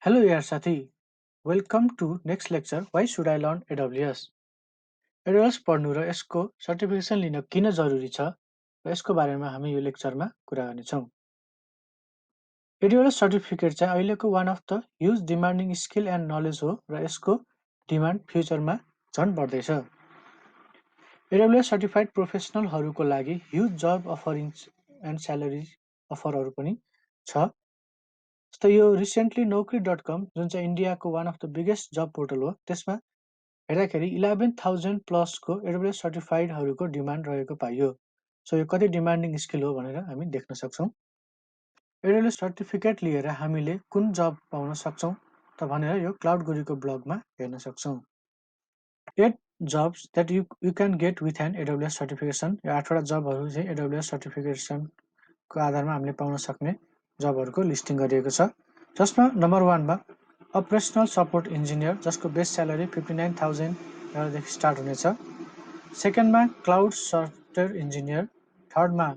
Hello Ersathi, welcome to next lecture. Why should I learn AWS? AWS पढ्नु र यसको certification लिन किन जरुरी छ र यसको बारेमा हामी यो लेक्चरमा कुरा गर्नेछौँ। AWS सर्टिफिकेट चाहिँ अहिलेको one of the huge demanding skill and knowledge हो र यसको डिमान्ड फ्युचरमा झन् बढ्दैछ। AWS सर्टिफाइड प्रोफेसनलहरूको लागि ह्युज जब अफरिङ्स एन्ड स्यालेरी अफरहरू पनि छ। जस्तै यो रिसेन्टली naukri.com जुन चाहिँ इन्डियाको one of the biggest job portal हो त्यसमा हेर्दाखेरि 11,000 प्लसको AWS सर्टिफाइडहरूको डिमान्ड रहेको पाइयो। सो यो कति डिमान्डिङ स्किल हो भनेर हामी देख्न सक्छौँ। AWS सर्टिफिकेट लिएर हामीले कुन जब पाउन सक्छौँ त भनेर यो क्लाउड गुरुको ब्लगमा हेर्न सक्छौँ। 8 jobs that you can get with an AWS certification। यो 8वटा जबहरू चाहिँ AWS सर्टिफिकेसनको आधारमा हामीले पाउन सक्ने जबहरूको लिस्टिङ गरिएको छ। जसमा नम्बर 1 मा अपरेसनल सपोर्ट इन्जिनियर जसको बेस स्यालेरी 59,000 देखि स्टार्ट हुनेछ। सेकेन्डमा क्लाउड सफ्टवेयर इन्जिनियर, थर्डमा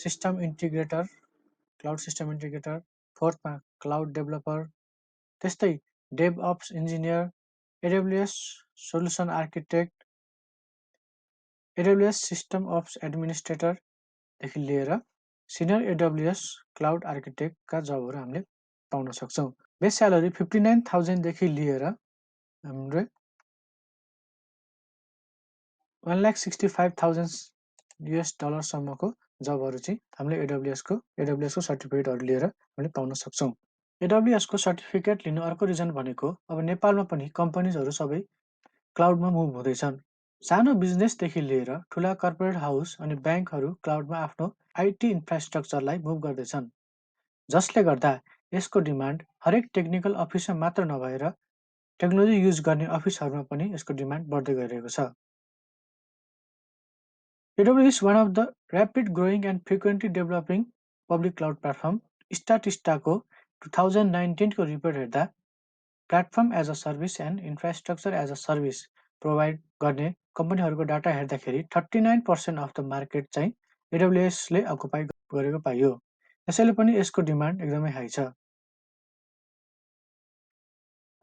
system integrator, cloud system integrator, फोर्थमा क्लाउड डेभलपर, त्यस्तै DevOps engineer, AWS solution architect, AWS system ops administrator देखि लिएर सिनियर AWS क्लाउड आर्किटेक्टका जबहरू हामीले पाउन सक्छौँ। बेस स्यालेरी 59,000 देखि लिएर हाम्रो $1,65,000 सम्मको जबहरू चाहिँ हामीले AWS को सर्टिफिकेटहरू लिएर हामीले पाउन सक्छौँ। AWS को सर्टिफिकेट लिनु अर्को रिजन भनेको अब नेपालमा पनि कम्पनीजहरू सबै क्लाउडमा मुभ हुँदैछन्। सानो बिजनेसदेखि लिएर ठुला कर्पोरेट हाउस अनि ब्याङ्कहरू क्लाउडमा आफ्नो IT इन्फ्रास्ट्रक्चरलाई मुभ गर्दैछन्, जसले गर्दा यसको डिमान्ड हरेक टेक्निकल अफिसमा मात्र नभएर टेक्नोलोजी युज गर्ने अफिसहरूमा पनि यसको डिमान्ड बढ्दै गइरहेको छ। AWS is one of the rapid growing and frequently developing public cloud platform। स्टाटिस्टाको 2019 को रिपोर्ट हेर्दा platform as a service and infrastructure as a service provide गर्ने कम्पनीहरूको डाटा हेर्दाखेरि 39% अफ द मार्केट चाहिँ AWS ले अकुपाई गरेको पाइयो। यसैले पनि यसको डिमान्ड एकदमै हाई छ।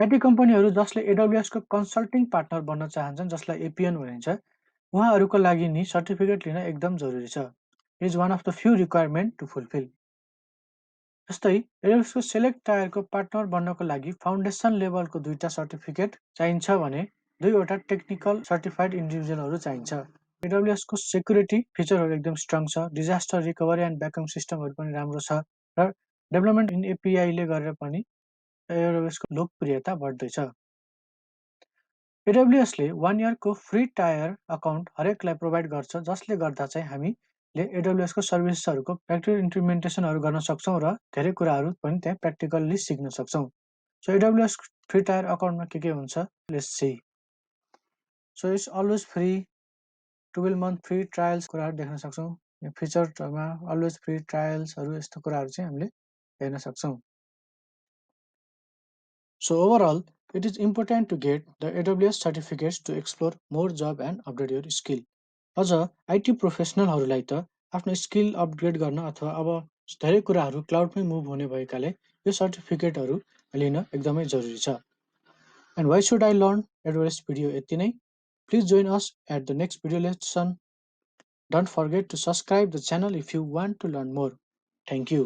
आइटी कम्पनीहरू जसले AWS को कन्सल्टिङ पार्टनर बन्न चाहन्छन्, जसलाई APN भनिन्छ, उहाँहरूको लागि नि सर्टिफिकेट लिन एकदम जरुरी छ। It is one of the few requirement to fulfil. जस्तै AWS को सेलेक्ट टायरको पार्टनर बन्नको लागि फाउन्डेसन लेभलको 2टा सर्टिफिकेट चाहिन्छ भने 2वटा टेक्निकल सर्टिफाइड इन्डिभिजुअलहरू चाहिन्छ। AWS को सेक्युरिटी फिचरहरू एकदम स्ट्रङ छ, डिजास्टर रिकभरी एन्ड ब्याकअप सिस्टमहरू पनि राम्रो छ र डेभलपमेन्ट इन API ले गरेर पनि AWS को लोकप्रियता बढ्दैछ। AWS ले 1 इयरको फ्री टायर अकाउन्ट हरेकलाई प्रोभाइड गर्छ, जसले गर्दा चाहिँ हामीले AWS को सर्भिसहरूको प्र्याक्टिकल इम्प्लिमेन्टेसनहरू गर्न सक्छौँ र धेरै कुराहरू पनि त्यहाँ प्र्याक्टिकल्ली सिक्न सक्छौँ। सो AWS फ्री टायर अकाउन्टमा के हुन्छ, let's see. So it's always free, 12 month free trials कुराहरू देख्न सक्छौँ। फिचरमा अलवेज फ्री ट्रायल्सहरू यस्तो कुराहरू चाहिँ हामीले हेर्न सक्छौँ। So overall, it is important to get the AWS certificates to explore more job and upgrade your skill। अझ IT प्रोफेसनलहरूलाई त आफ्नो स्किल अपग्रेड गर्न अथवा अब धेरै कुराहरू क्लाउडमै मुभ हुने भएकाले यो सर्टिफिकेटहरू लिन एकदमै जरुरी छ। And why should I learn AWS video यति नै। Please join us at the next video lesson। Don't forget to subscribe the channel if you want to learn more। Thank you।